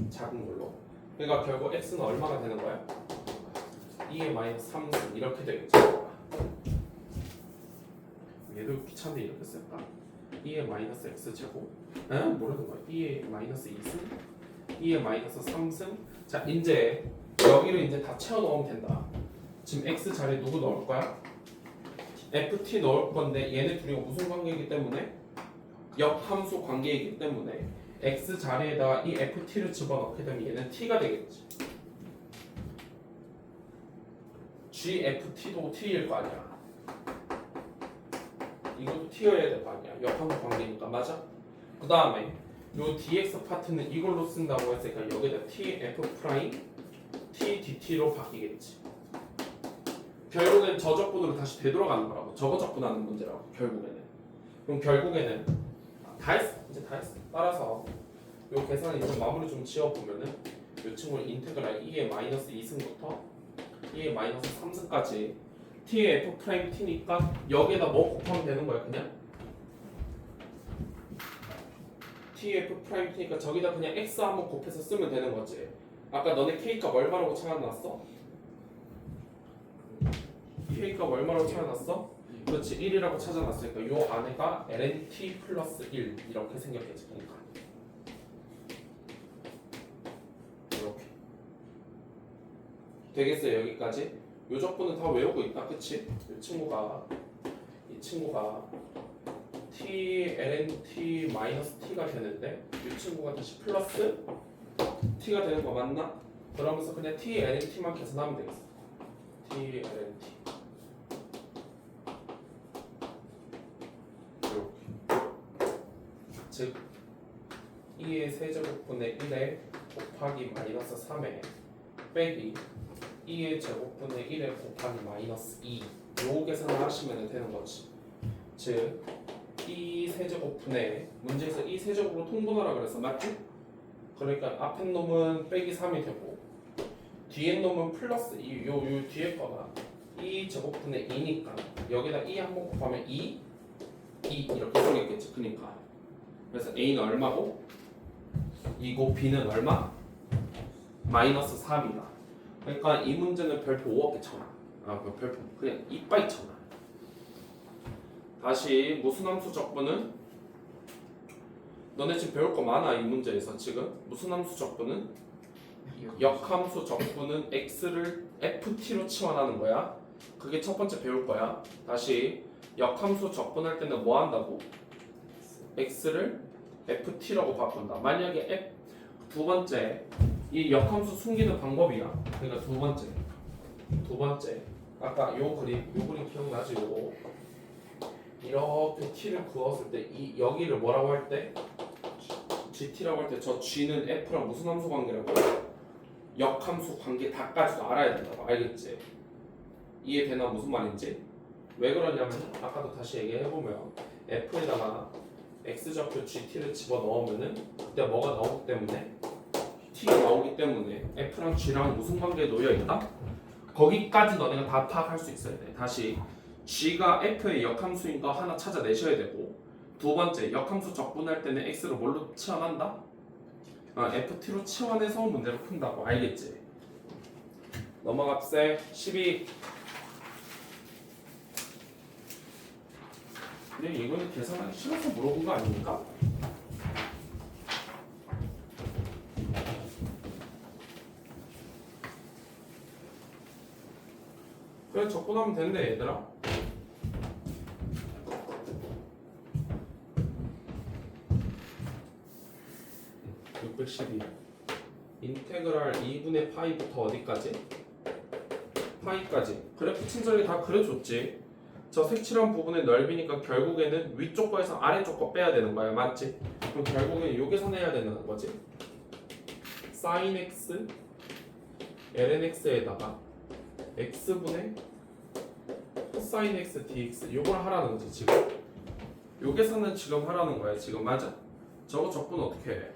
작은 걸로. 그러니까 결국 x는 얼마가 되는 거야? 2의 마이너스 3승 이렇게 되겠죠. 얘도 귀찮은데 이렇게 쓸까? 2의 마이너스 x 제곱 뭐라는 거야? 2의 마이너스 2승 2의 마이너스 3승. 자 이제 여기를 이제 다 채워 넣으면 된다. 지금 x 자리에 누구 넣을 거야? ft 넣을 건데 얘네 둘이 무슨 관계이기 때문에? 역함수 관계이기 때문에 x 자리에다가 이 ft를 집어넣게 되면 얘는 t가 되겠지. gft도 t일 거 아니야. 이것도 t여야 될 거 아니야. 역함수 관계니까. 맞아? 그 다음에 요 dx 파트는 이걸로 쓴다고 했으니까 여기다 tf 프라임 t dt로 바뀌겠지. 결국엔 저 적분으로 다시 되돌아가는 거라고. 저거 적분하는 문제라고. 결국에는. 그럼 결국에는 다 했어. 이제 다 했어. 따라서 요 계산 이제 마무리 좀 지어보면은 요 친구는 인테그랄 2의 마이너스 2승부터 2의 마이너스 3승까지 t의 f 프라임 t니까 여기에다 뭐 곱하면 되는 거야 그냥? t의 f 프라임 t니까 저기다 그냥 x 한번 곱해서 쓰면 되는 거지. 아까 너네 k값 얼마라고 찾아놨어? k값 얼마라고 찾아놨어? 그렇지 1이라고 찾아놨으니까 요 안에가 lnt 플러스 1 이렇게 생겼겠지. 그러니까 이렇게 되겠어요. 여기까지 요 적분은 다 외우고 있다. 그치? 이 친구가 t lnt 마이너스 t가 되는데 이 친구가 다시 플러스 t가 되는 거 맞나? 그러면서 그냥 t lnt만 계산하면 되겠어. t lnt 이렇게 즉 2의 세제곱분의 1에 곱하기 마이너스 3에 빼기 2의 제곱분의 1에 곱하기 마이너스 2 요 계산을 하시면 되는 거지. 즉 2 세제곱분의 문제에서 2 세제곱으로 통분하라 그랬어. 맞지? 그러니까 앞에 놈은 빼기 3이 되고 뒤에 놈은 플러스 2 요 뒤에 거가 2 제곱분의 2니까 여기다 2 한번 곱하면 2 이렇게 생겼겠지. 그러니까 그래서 A는 얼마고? 2고 B는 얼마? 마이너스 3이다. 그러니까 이 문제는 별표 5억 개쳐놔. 별표 그냥 이빠이 쳐놔. 다시 무슨 함수 적분은 너네 지금 배울 거 많아. 이 문제에서 지금 무슨 함수 적분은 역함수 적분은 x를 ft로 치환하는 거야. 그게 첫 번째 배울 거야. 다시 역함수 적분할 때는 뭐 한다고? x를 ft라고 바꾼다. 만약에 두 번째 이 역함수 숨기는 방법이야. 그러니까 두 번째 아까 요 그림 기억나지? 요거 이렇게 t를 그었을 때 이 여기를 뭐라고 할 때? gt라고 할 때 저 g는 f랑 무슨 함수 관계라고? 역함수 관계 다까지도 알아야 된다고. 알겠지? 이해되나 무슨 말인지? 왜 그러냐면 아까도 다시 얘기해보면 f에다가 x좌표 gt를 집어넣으면은 그때 뭐가 나오기 때문에 t가 나오기 때문에 f랑 g랑 무슨 관계에 놓여있다? 거기까지 너네가 다 파악할 수 있어야 돼. 다시 g가 f의 역함수인 거 하나 찾아내셔야 되고 두 번째 역함수 적분할 때는 x를 뭘로 치환한다? ft로 치환해서 문제를 푼다고. 알겠지? 넘어갑세. 12. 근데 이거는 계산하기 싫어서 물어본 거 아닙니까? 그래 적분하면 되는데 얘들아. 612 인테그랄 2분의 파이부터 어디까지? 파이까지. 그래프 친절히 다 그려줬지. 저 색칠한 부분의 넓이니까 결국에는 위쪽 거에서 아래쪽 거 빼야 되는 거야. 맞지? 그럼 결국엔 요 계산해야 되는 거지. sin x ln x에다가 x분의 cosine x dx 요걸 하라는 거지. 지금 요 계산은 지금 하라는 거야. 지금 맞아? 저거 적분 어떻게 해?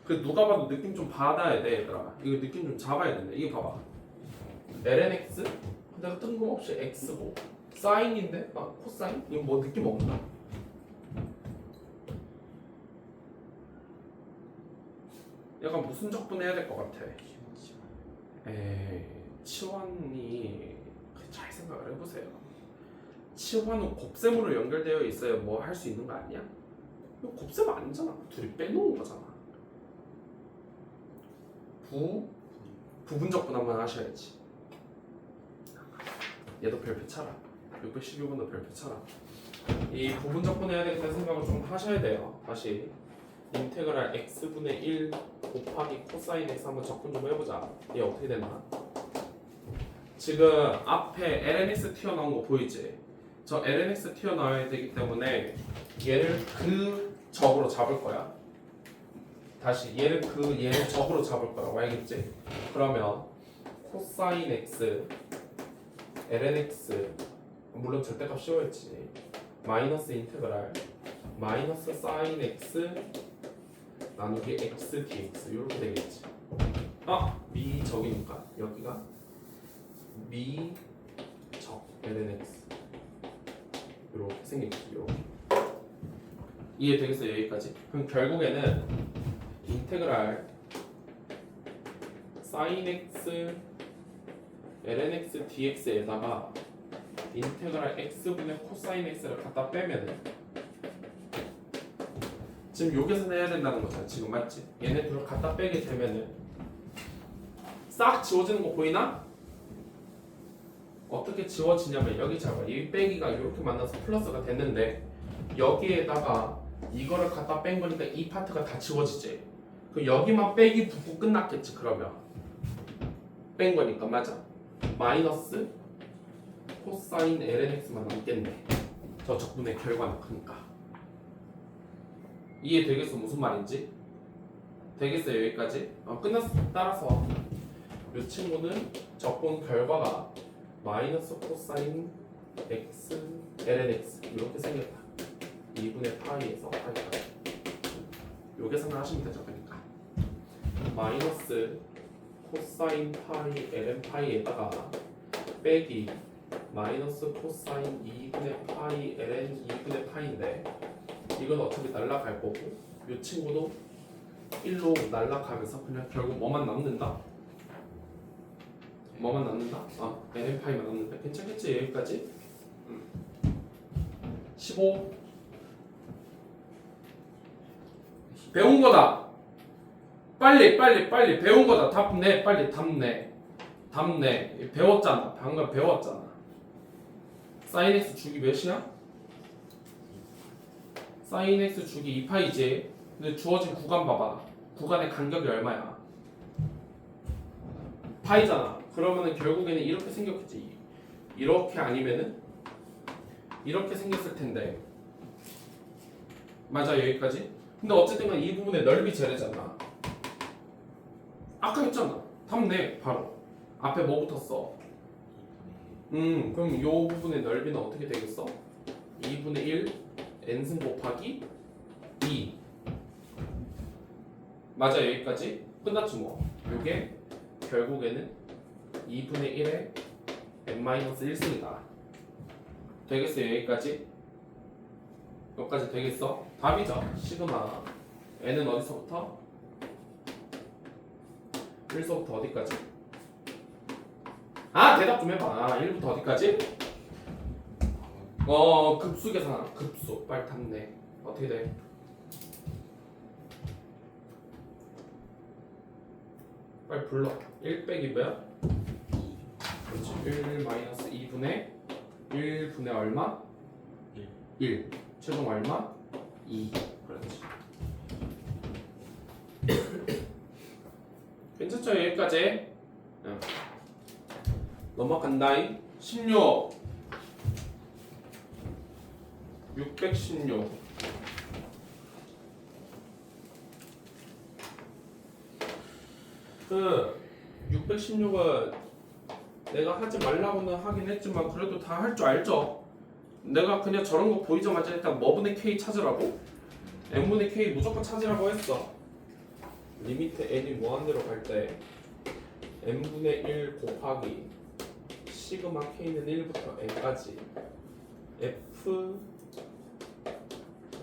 그 누가 봐도 느낌 좀 받아야 돼 얘들아. 이거 느낌 좀 잡아야 된다. 이게 봐봐. ln x 내가 뜬금없이 x고 사인인데 코사인? 이거 뭐 느낌 없나? 약간 무슨 적분 해야 될 것 같아. 치환이 잘 생각을 해보세요. 치환은 곱셈으로 연결되어 있어야 뭐 할 수 있는 거 아니야? 이거 곱셈 아니잖아. 둘이 빼놓은 거잖아. 부분 적분 한번 하셔야지. 얘도 별표 쳐라. 612번도 별표 쳐라. 이 부분 적분 해야 되겠다는 생각을 좀 하셔야 돼요. 다시 인테그랄 x분의 1 곱하기 코사인 x 한번 적분 좀 해보자. 얘 어떻게 되나? 지금 앞에 lnx 튀어나온 거 보이지? 저 lnx 튀어나와야 되기 때문에 얘를 그 적으로 잡을 거야. 다시 얘를 얘를 적으로 잡을 거라고. 알겠지? 그러면 코사인 x ln x 물론 절대값 씌워야지. 마이너스 인테그랄 마이너스 사인 x 나누기 x dx 이렇게 되겠지. 미적이니까 여기가 미적 ln x 이렇게 생기겠지. 이렇게 이해되겠어요? 여기까지? 그럼 결국에는 인테그랄 sin x lnx dx에다가 인테그랄 x분의 코사인 x를 갖다 빼면은 지금 요 계산해야 된다는 거잖아. 지금 맞지? 얘네 둘을 갖다 빼게 되면은 싹 지워지는 거 보이나? 어떻게 지워지냐면 여기 잡아. 이 빼기가 이렇게 만나서 플러스가 됐는데 여기에다가 이거를 갖다 뺀 거니까 이 파트가 다 지워지지. 그럼 여기만 빼기 붙고 끝났겠지. 그러면 뺀 거니까 맞아. 마이너스 코사인 lnx만 남겠네. 저 적분의 결과는 크니까. 이해되겠어? 무슨 말인지? 되겠어요? 여기까지? 끝났어. 따라서 이 친구는 적분 결과가 마이너스 코사인 x lnx 이렇게 생겼다. 2분의 파이에서 파이까지. 요 계산을 하시면 되죠. 그러니까 마이너스 코사인 파이 ln 파이에다가 빼기 마이너스 코사인 2분의 파이 ln 2분의 파이인데 이건 어차피 날라갈 거고 이 친구도 1로 날라가면서 그냥 결국 뭐만 남는다? 뭐만 남는다? ln 파이만 남는다. 괜찮겠지? 여기까지? 15 배운 거다. 빨리 배운 거다. 답 내. 빨리 답 내. 배웠잖아. 방금 배웠잖아. 사인 x 주기 몇이야? 사인 x 주기 2파이지. 근데 주어진 구간 봐봐. 구간의 간격이 얼마야? 파이잖아. 그러면은 결국에는 이렇게 생겼겠지. 이렇게 아니면은 이렇게 생겼을 텐데. 맞아 여기까지? 근데 어쨌든 간 이 부분의 넓이 제래잖아. 아까 했잖아. 답 내. 바로. 앞에 뭐 붙었어? 그럼 요 부분의 넓이는 어떻게 되겠어? 2분의 1 n승 곱하기 2. 맞아 여기까지? 끝났지 뭐. 요게 결국에는 2분의 1에 n-1승이다. 되겠어요 여기까지? 여기까지 되겠어? 답이죠. 시그마 n은 어디서부터? 1서부터 어디까지? 대답 좀 해봐. 1부터 어디까지? 급수 계산. 급수 빨리 탔네. 어떻게 돼? 빨리 불러. 1 빼기 뭐야? 그렇지. 1 마이너스 2분의 1분의 얼마? 1. 최종 얼마? 2. 그렇지. 괜찮죠? 여기까지? 응. 넘어간다이. 16 616 616은 내가 하지 말라고는 하긴 했지만 그래도 다 할 줄 알죠? 내가 그냥 저런 거 보이자마자 일단 뭐분의 k 찾으라고? n분의 k 무조건 찾으라고 했어. 리미트 n이 무한대로 갈 때 n분의 1 곱하기 시그마 k는 1부터 n까지 f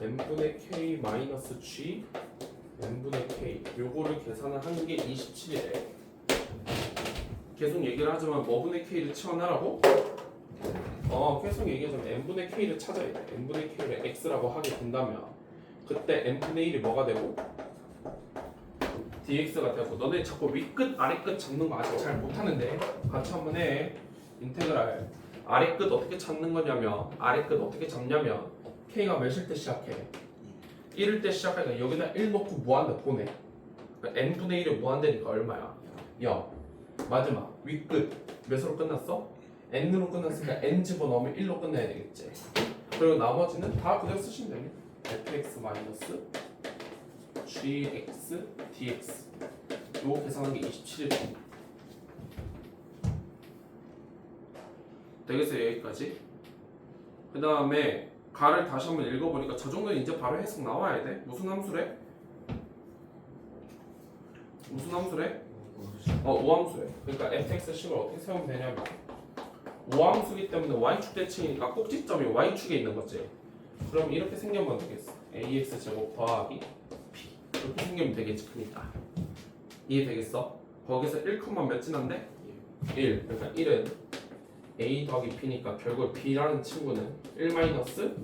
n분의 k 마이너스 g n분의 k 요거를 계산을 하는 게 27이래. 계속 얘기를 하지만 뭐분의 k를 치워나라고? 계속 얘기하자면 n분의 k를 찾아야 돼. n분의 k를 x라고 하게 된다면 그때 n분의 1이 뭐가 되고? dx가 되고. 너네 자꾸 윗끝 아래끝 잡는 거 아직 잘 못하는데 같이 한번 해. 인테그랄 아래끝 어떻게 찾는 거냐면 아래끝 어떻게 잡냐면 k가 몇일 때 시작해? 1일 때 시작하니까 여기다 1 넣고 무한대 보내. 그러니까 n분의 1이 무한대니까 얼마야? 0. 마지막 윗끝 몇으로 끝났어? n으로 끝났으니까 n 집어넣으면 1로 끝내야 되겠지. 그리고 나머지는 다 그대로 쓰시면 됩니다. fx 마이너스 gx dx 요거 계산한 게 27이죠. 되겠어요 여기까지? 그 다음에 가를 다시 한번 읽어보니까 저 정도는 이제 바로 해석 나와야 돼. 무슨 함수래? 무슨 함수래? 오함수래. 그러니까 fx식을 어떻게 세우면 되냐면 오함수기 때문에 y축 대칭이니까 꼭지점이 y축에 있는 거지. 그럼 이렇게 생기면 되겠어. ax 제곱 더하기 b 이렇게 생기면 되겠지. 그러니까 이해되겠어? 거기서 1, 몇 지난데? 1. 그러니까 1은 a 더하기 b니까 결국 b라는 친구는 1 마이너스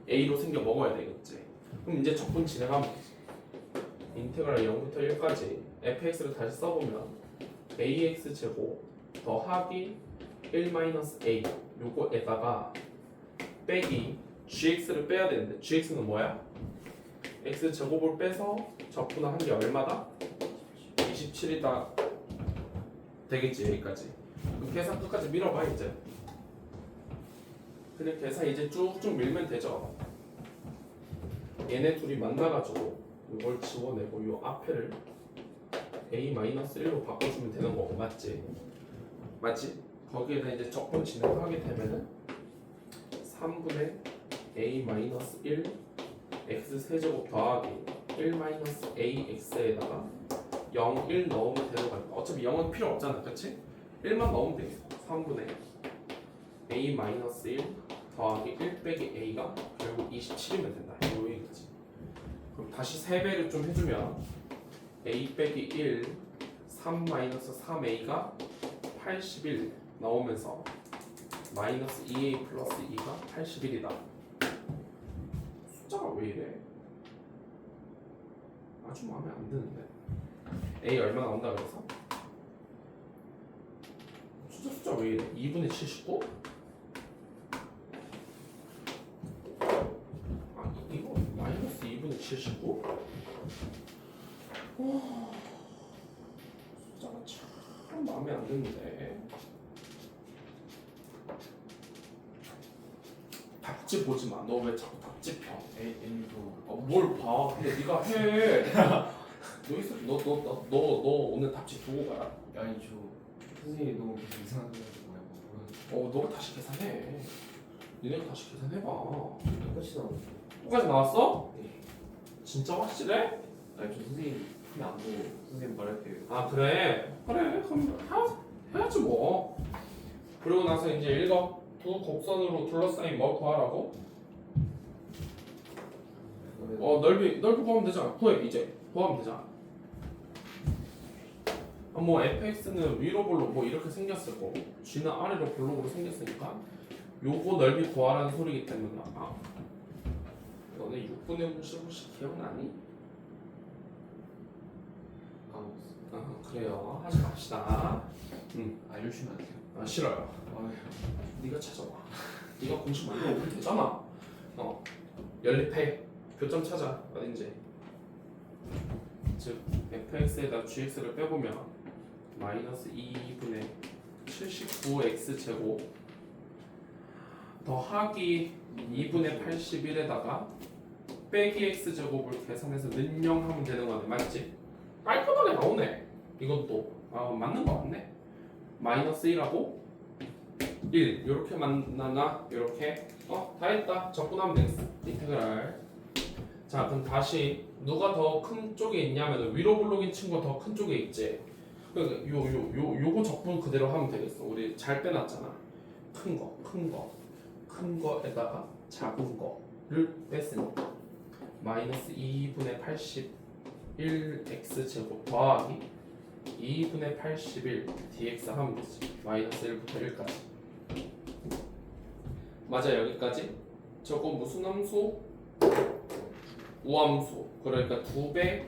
a로 생겨 먹어야 되겠지. 그럼 이제 적분 진행하면 되지. 인테그랄 0부터 1까지 fx를 다시 써보면 ax 제곱 더하기 1 마이너스 a 요거에다가 빼기 gx를 빼야 되는데 gx는 뭐야? x 제곱을 빼서 적분한 게 얼마다? 27이다 되겠지. 여기까지. 그럼 계산 끝까지 밀어봐 이제. 근데 계산 이제 쭉쭉 밀면 되죠. 얘네 둘이 만나가지고 이걸 지워내고 이 앞에를 a-1로 바꿔주면 되는 거고 맞지? 맞지? 거기에다 이제 적분 진행하게 되면은 3분의 a-1 x 세제곱 더하기 1-ax에다가 0, 1 넣으면 되는 거니까 어차피 0은 필요 없잖아. 그치? 1만 넣으면 되겠어. 3분의 a-1 더하기 1 빼기 a가 결국 27이면 된다. 요 얘기지. 그럼 다시 3배를 좀 해주면 a 빼기 1 3 마이너스 3a가 81 나오면서 마이너스 2a 플러스 2가 81이다. 숫자가 왜 이래? 아주 마음에 안 드는데. a 얼마 나온다 그래서? 숫자 왜 이래? 2분의 79? 아 이거 마이너스 2분의 79? 숫자가 참 마음에 안 드는데. 답지 보지 마. 너 왜 자꾸 답지 펴? A도 뭘 봐? 근데 네가 해. 너 오늘 답지 두고 가라. 아니 저 선생님이 너무 이상한 거 뭐야 너가 다시 계산해. 니네가 다시 계산해봐. 똑같이 나오는데. 똑같이 나왔어? 네. 진짜 확실해? 아니 저 선생님 풀이 안 보고 선생님 말할 때 아 그래. 그럼 해야지 뭐. 그러고 나서 이제 읽어. 두 곡선으로 둘러싸인 뭐 구하라고? 넓이 구하면 되잖아. 구하면 되잖아. 뭐 fx는 위로 볼록 뭐 이렇게 생겼을 거고 g는 아래로 볼록으로 생겼으니까 요거 넓이 구하라는 소리이기 때문에 너네 6분의 5식 혹시 기억나니? 까먹었어. 그래요. 하지 맙시다. 알려주시면 안 돼요? 싫어요. 아, 네가 찾아와. 네가 공식 만들어 오면 되잖아. 연립해. 교점 찾아. 어딘지. 즉 fx에다 gx를 빼보면 마이너스 2분의 79x 제곱 더하기 2분의 81에다가 빼기 x 제곱을 계산해서 는영하면 되는 거네. 맞지? 깔끔하게 나오네. 이것도 맞는 거 같네. 마이너스 1하고 1 이렇게 만나나 이렇게 다 했다. 적분하면 되겠어. 인테그랄. 자 그럼 다시 누가 더 큰 쪽에 있냐면 위로 블록인 친구가 더 큰 쪽에 있지. 그러니까 요거 적분 그대로 하면 되겠어. 우리 잘 빼놨잖아. 큰 거에다가 작은 거를 뺐으니까 마이너스 2분의 81 x 제곱 더하기 2분의 81 dx 하면 되지. 마이너스 1부터 1까지. 맞아 여기까지? 저거 무슨 함수? 우함수. 그러니까 2배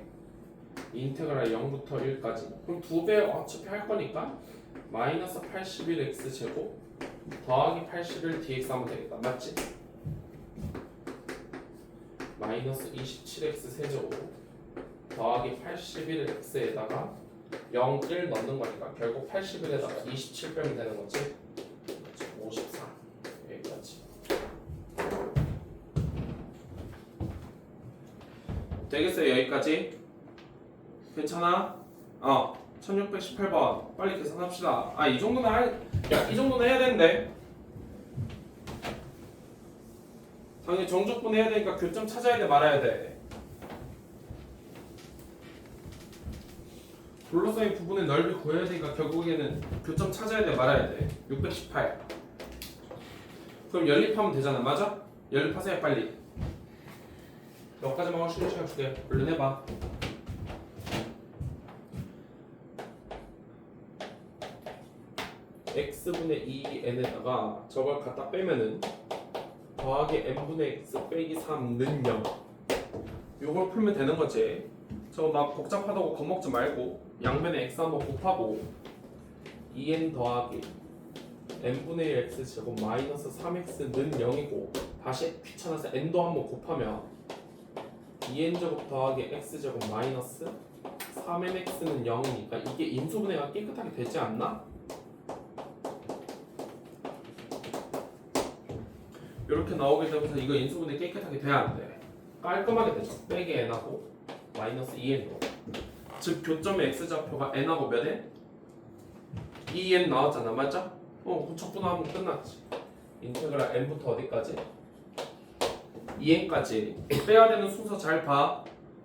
인테그랄 0부터 1까지. 그럼 2배 어차피 할 거니까 마이너스 81x 제곱 더하기 81 dx 하면 되겠다. 맞지? 마이너스 27x 세제곱 더하기 81x에다가 0, 1 넣는 거니까 결국 81에다가 27 빼면 되는 거지. 54 여기까지. 되겠어요 여기까지? 괜찮아? 1618번 빨리 계산합시다. 이 정도는 이 정도는 해야 되는데 당연히 정적분 해야 되니까 교점 찾아야 돼 말아야 돼. 둘러싸인 부분의 넓이 구해야 되니까 결국에는 교점 찾아야 돼 말아야 돼. 618. 그럼 연립하면 되잖아. 맞아? 연립하세요 빨리. 여기까지만 하고 쉬는 시간 줄게. 얼른 해봐. x분의 2n에다가 저걸 갖다 빼면은 더하기 n분의 x 빼기 3는 0. 요걸 풀면 되는 거지. 저거 막 복잡하다고 겁먹지 말고 양변에 x 한번 곱하고 2n 더하기 n분의 1 x제곱 마이너스 3x는 0이고 다시 귀찮아서 n도 한번 곱하면 2n제곱 더하기 x제곱 마이너스 3nx는 0이니까 이게 인수분해가 깨끗하게 되지 않나? 이렇게 나오게 되면서 이거 인수분해 깨끗하게 돼야 안 돼. 깔끔하게 되죠. 빼기 n하고 마이너스 2n으로. 즉 교점의 x좌표가 n하고 몇 n? 2n 나왔잖아. 맞죠? 적분하면 끝났지. 인테그랄 n부터 어디까지? 2n까지. 빼야 되는 순서 잘 봐.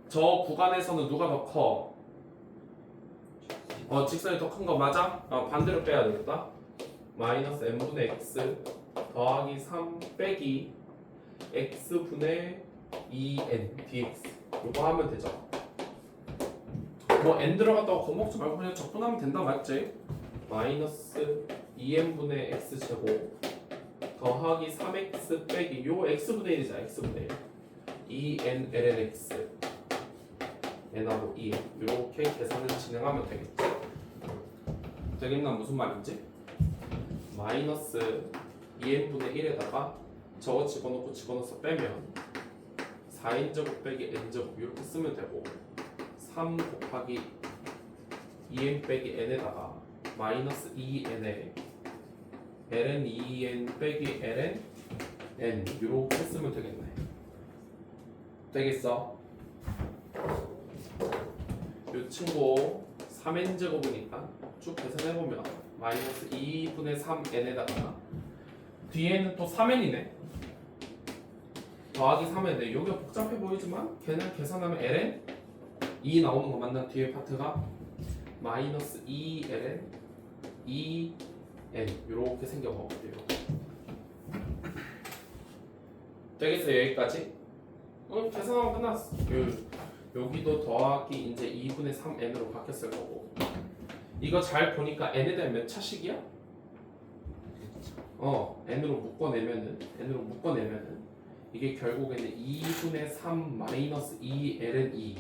저 구간에서는 누가 더 커? 직선이 더 큰 거 맞아? 반대로 빼야 되겠다. 마이너스 n분의 x 더하기 3 빼기 x분의 2n dx 요거 하면 되죠. 뭐 n 들어갔다고 겁먹지 말고 그냥 적분하면 된다. 맞지? 마이너스 2n분의 x제곱 더하기 3x 빼기 요 x분의 1이잖아. x분의 1 2n ln x n하고 2n 이렇게 계산을 진행하면 되겠지. 되겠나? 무슨 말인지? 마이너스 2n분의 1에다가 저거 집어넣어서 빼면 4n제곱 빼기 n제곱 이렇게 쓰면 되고 3 곱하기 2n 빼기 n에다가 마이너스 2n에 ln 2n 빼기 ln n 이렇게 쓰면 되겠네. 되겠어? 이 친구 3n제곱이니까 쭉 계산해보면 마이너스 2분의 3n에다가 뒤에는 또 3n이네. 더하기 3n인데 여기가 복잡해 보이지만 걔는 계산하면 ln 2 나오는 거 맞나? 뒤에 파트가 마이너스 2ln 2n 이렇게 생겨버려요. 되겠어요? 여기까지? 계산하면 끝났어. 여기도 더하기 이제 2분의 3n으로 바뀌었을 거고 이거 잘 보니까 n에 대한 몇 차식이야? n으로 묶어내면은 이게 결국에는 2분의 3 마이너스 2ln 2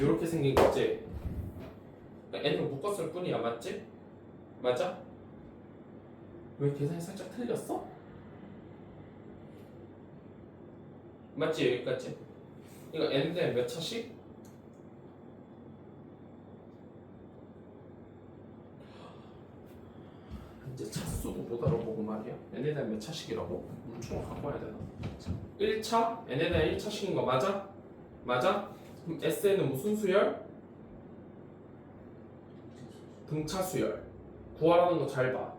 이렇게 생긴 거지. 그러니까 n으로 묶었을 뿐이야. 맞지? 맞아? 왜 계산이 살짝 틀렸어? 맞지? 여기까지. 이거 n에 대한 몇 차식? 이제 차수도 못 알아보고 말이야. n에 대한 몇 차식이라고? 물총을 갖고 와야 되나? 1차? n에 대한 1차식인 거 맞아? 맞아? 그럼 SN은 무슨 수열? 등차 수열. 구하라는 거 잘 봐.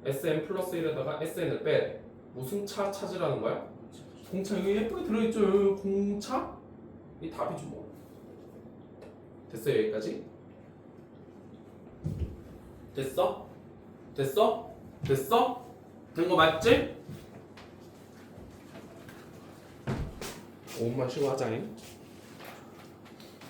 SN 플러스 1에다가 SN을 빼래. 무슨 차 찾으라는 거야? 공차. 이거 예쁘게 들어있죠. 공차? 이 답이지 뭐. 됐어요? 여기까지? 됐어? 됐어? 됐어? 된 거 맞지? 5분만 쉬고 하자잉.